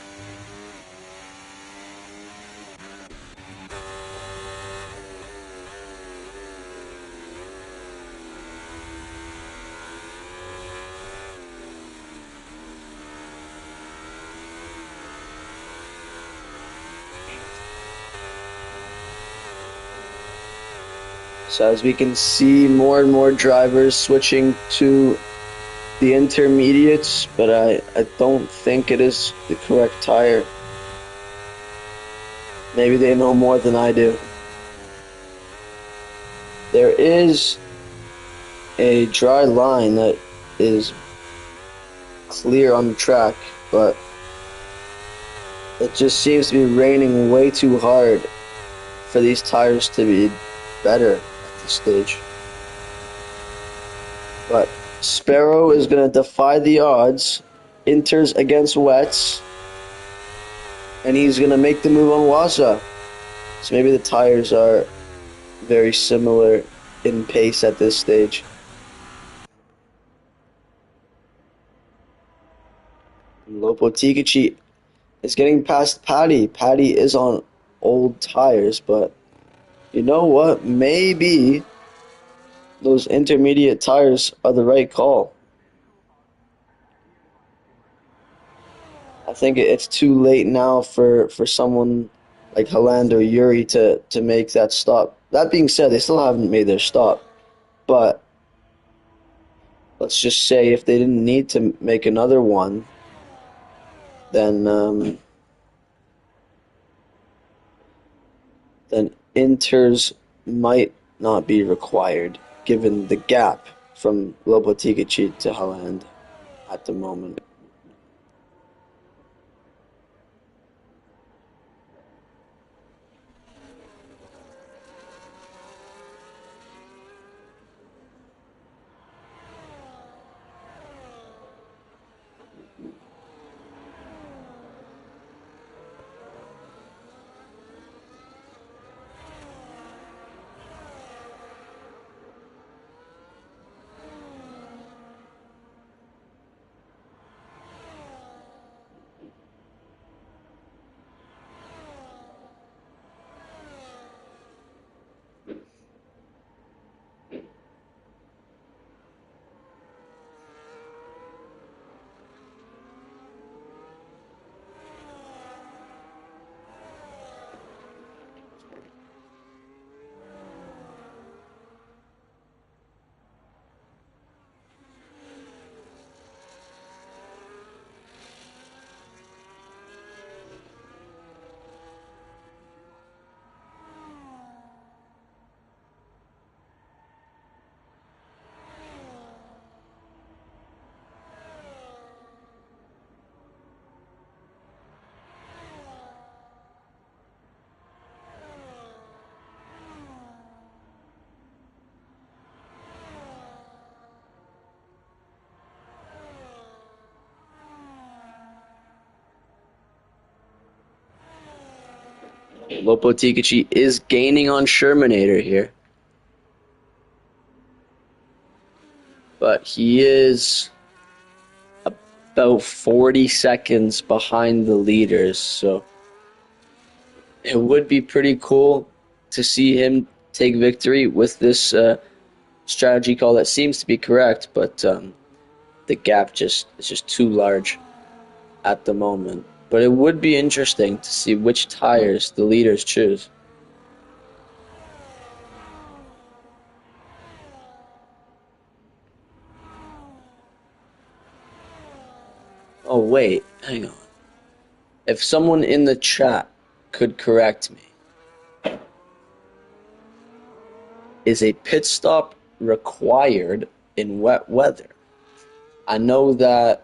So as we can see, more and more drivers switching to the intermediates, but I don't think it is the correct tire. Maybe they know more than I do. There is a dry line that is clear on the track, but it just seems to be raining way too hard for these tires to be better at this stage. But Sparrow is going to defy the odds, enters against wets, and he's going to make the move on Waza. So maybe the tires are very similar in pace at this stage. Lopotikici is getting past Patty. Patty is on old tires, but you know what? Maybe those intermediate tires are the right call. I think it's too late now for someone like Haaland or Yuri to make that stop. That being said, they still haven't made their stop. But let's just say if they didn't need to make another one, then inters might not be required given the gap from Lopotikici to Haaland at the moment. Lopotikici is gaining on Shermanator here. But he is about 40 seconds behind the leaders, so it would be pretty cool to see him take victory with this strategy call that seems to be correct, but the gap is just too large at the moment. But it would be interesting to see which tires the leaders choose. Oh wait, hang on. If someone in the chat could correct me, is a pit stop required in wet weather? I know that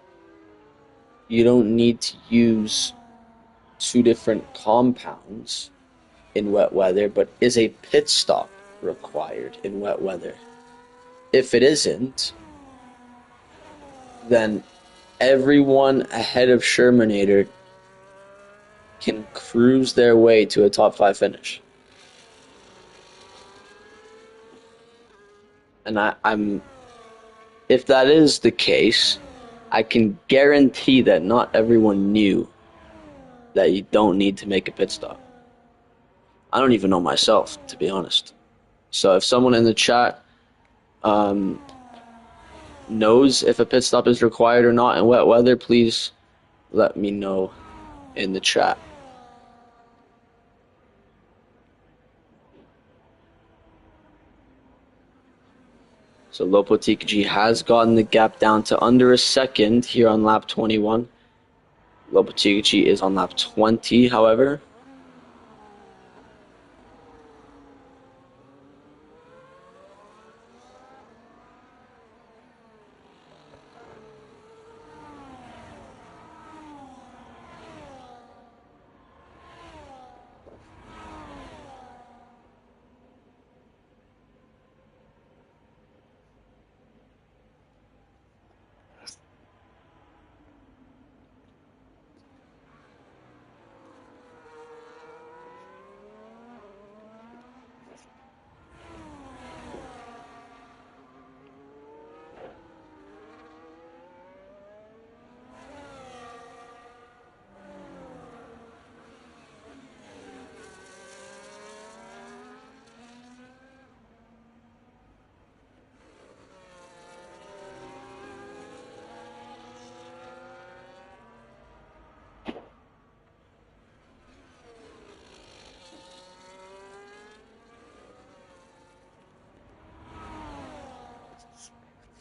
you don't need to use two different compounds in wet weather, but is a pit stop required in wet weather? If it isn't, then everyone ahead of Shermanator can cruise their way to a top five finish. And I'm if that is the case, I can guarantee that not everyone knew that you don't need to make a pit stop. I don't even know myself, to be honest. So if someone in the chat um, knows if a pit stop is required or not in wet weather, please let me know in the chat. So Lopotikji has gotten the gap down to under a second here on lap 21. Lopotikji is on lap 20, however.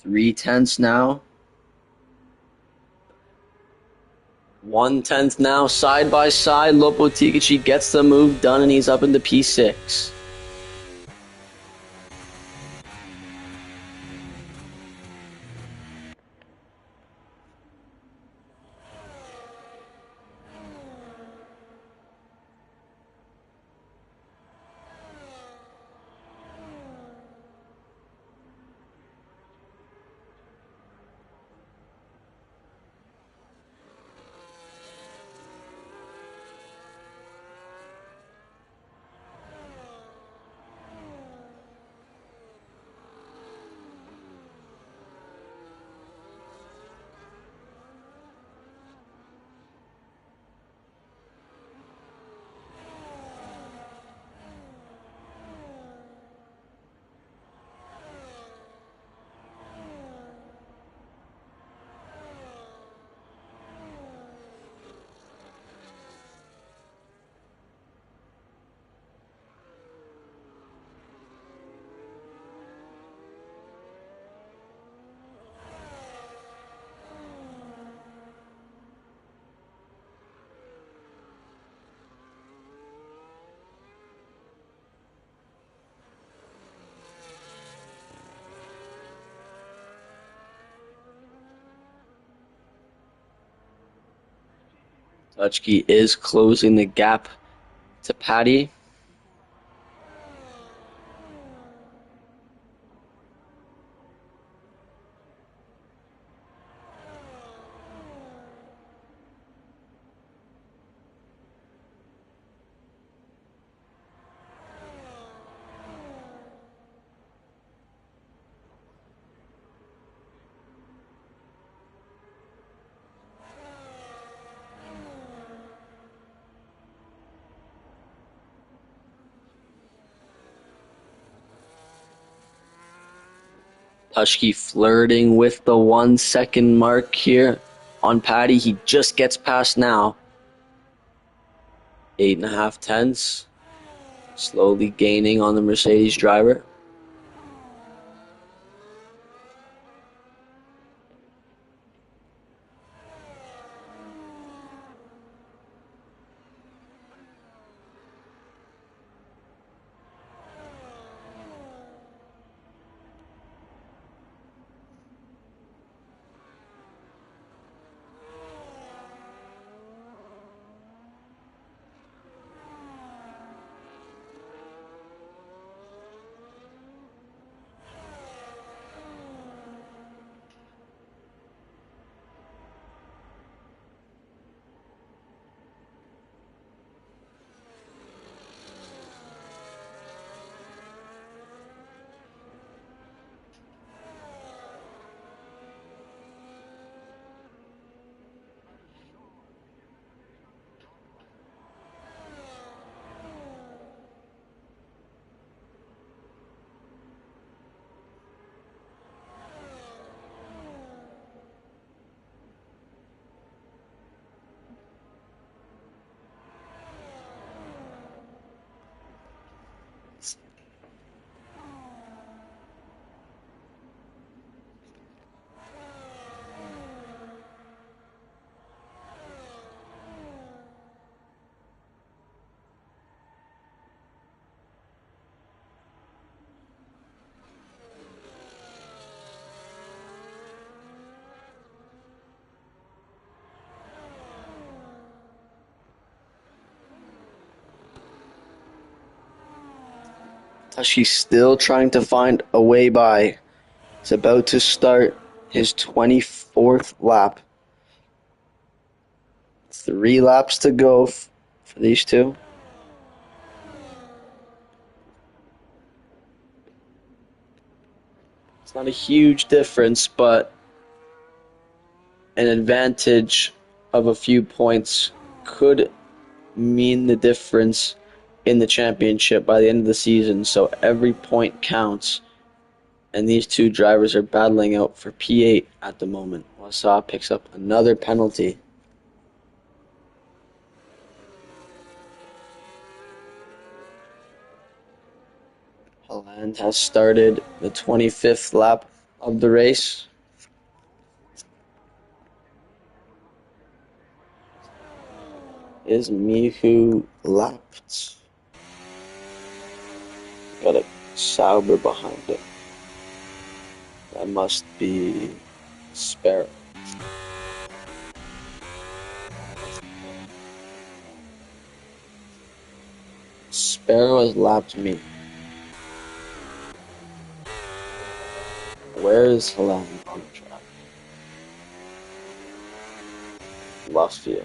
Three tenths now. 1/10 now, side by side. Lopotikji gets the move done and he's up into P6. Dutchke is closing the gap to Patty. Dutchke flirting with the 1 second mark here on Patty. He just gets past now. 8.5 tenths. Slowly gaining on the Mercedes driver. Tushy's still trying to find a way by. He's about to start his 24th lap. 3 laps to go for these two. It's not a huge difference, but an advantage of a few points could mean the difference in the championship by the end of the season. So every point counts. And these two drivers are battling out for P8 at the moment. Wausau picks up another penalty. Holland has started the 25th lap of the race. Is Mihu lapped? Got a Sauber behind it. That must be Sparrow. Sparrow has lapped me. Where is Holland on the track? Luffield.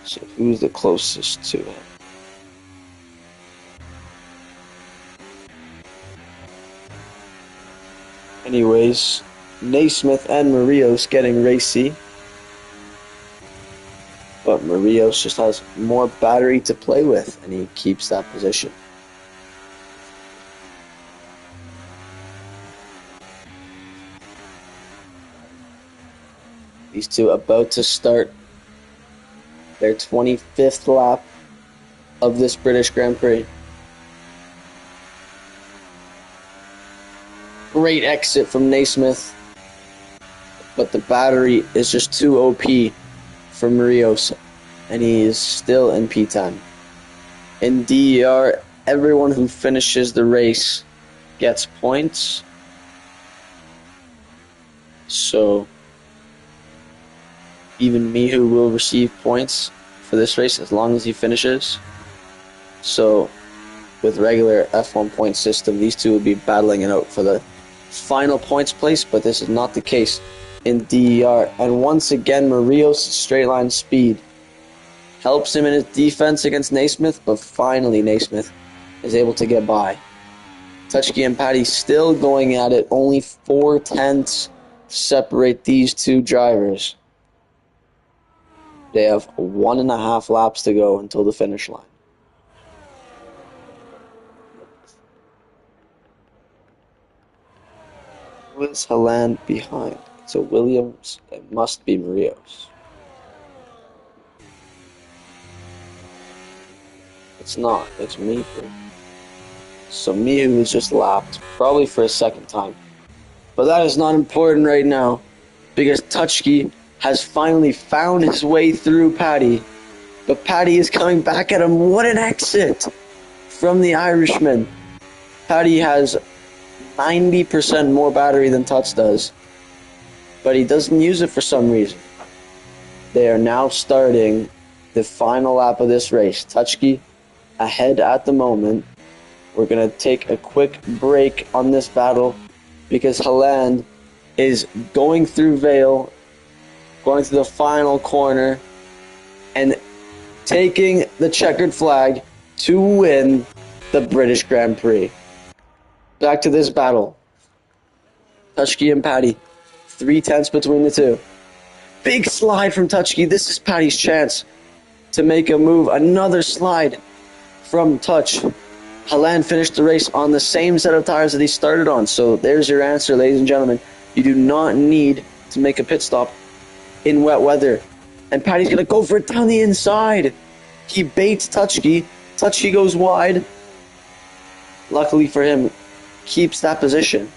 So who's the closest to him? Anyways, Naismith and Marios getting racy. But Marios just has more battery to play with, and he keeps that position. These two about to start their 25th lap of this British Grand Prix. Great exit from Naismith, but the battery is just too OP for Marios, and he is still in P10. In DER, everyone who finishes the race gets points. So even Mihu will receive points for this race as long as he finishes. So with regular F1 point system, these two would be battling it out for the final points place, but this is not the case in DER. And once again, Marios' straight line speed helps him in his defense against Naismith, but finally Naismith is able to get by. Tutchke and Paddy still going at it, only 4 tenths separate these two drivers. They have 1.5 laps to go until the finish line. Who is Holland behind? So Williams, it must be Marios. It's not, it's Mihu. So Mihu was just lapped, probably for a second time. But that is not important right now, because Tutchke has finally found his way through Paddy. But Paddy is coming back at him. What an exit from the Irishman. Paddy has 90% more battery than Tuts does, but he doesn't use it for some reason. They are now starting the final lap of this race. Tutchke ahead at the moment. We're going to take a quick break on this battle because Holland is going through Vale, going to the final corner, and taking the checkered flag to win the British Grand Prix. Back to this battle. Tutchke and Paddy. 3 tenths between the two. Big slide from Tutchke. This is Paddy's chance to make a move. Another slide from Touch. Holland finished the race on the same set of tires that he started on. So there's your answer, ladies and gentlemen. You do not need to make a pit stop in wet weather. And Paddy's going to go for it down the inside. He baits Tutchke. Tutchke goes wide. Luckily for him, keeps that position.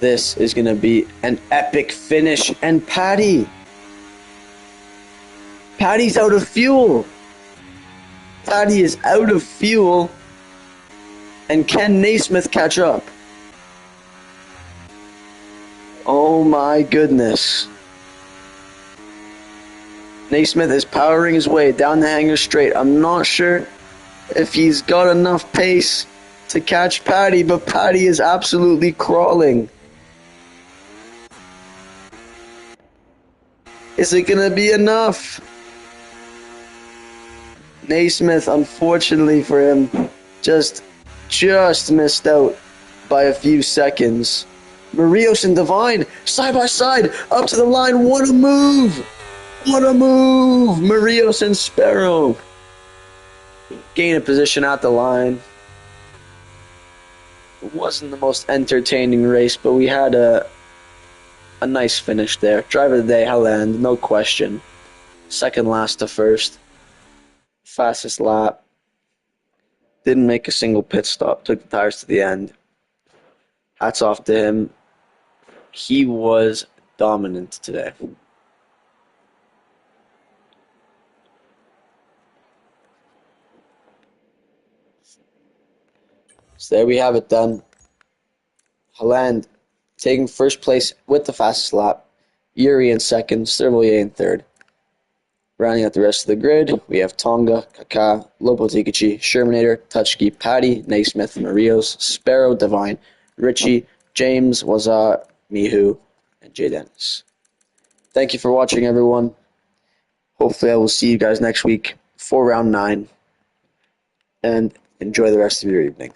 This is going to be an epic finish. And Paddy's out of fuel. Paddy is out of fuel. And can Naismith catch up? Oh my goodness. Naismith is powering his way down the hanger straight. I'm not sure if he's got enough pace to catch Paddy, but Paddy is absolutely crawling. Is it going to be enough? Naismith, unfortunately for him, just missed out by a few seconds. Marios and Divine, side by side, up to the line. What a move! What a move! Marios and Sparrow gain a position at the line. It wasn't the most entertaining race, but we had a nice finish there. Driver of the day, Helland, no question. Second last to first. Fastest lap. Didn't make a single pit stop. Took the tires to the end. Hats off to him. He was dominant today. So there we have it done. Helland taking first place with the fastest lap. Yuri in second. Cervoyer in third. Rounding out the rest of the grid, we have Tonga, Kaká, Lopotikachi, Shermanator, Touchkey, Paddy, Naismith, Marios, Sparrow, Divine, Richie, James, Wazar, Mihu, and Jay Dennis. Thank you for watching, everyone. Hopefully I will see you guys next week for round 9. And enjoy the rest of your evening.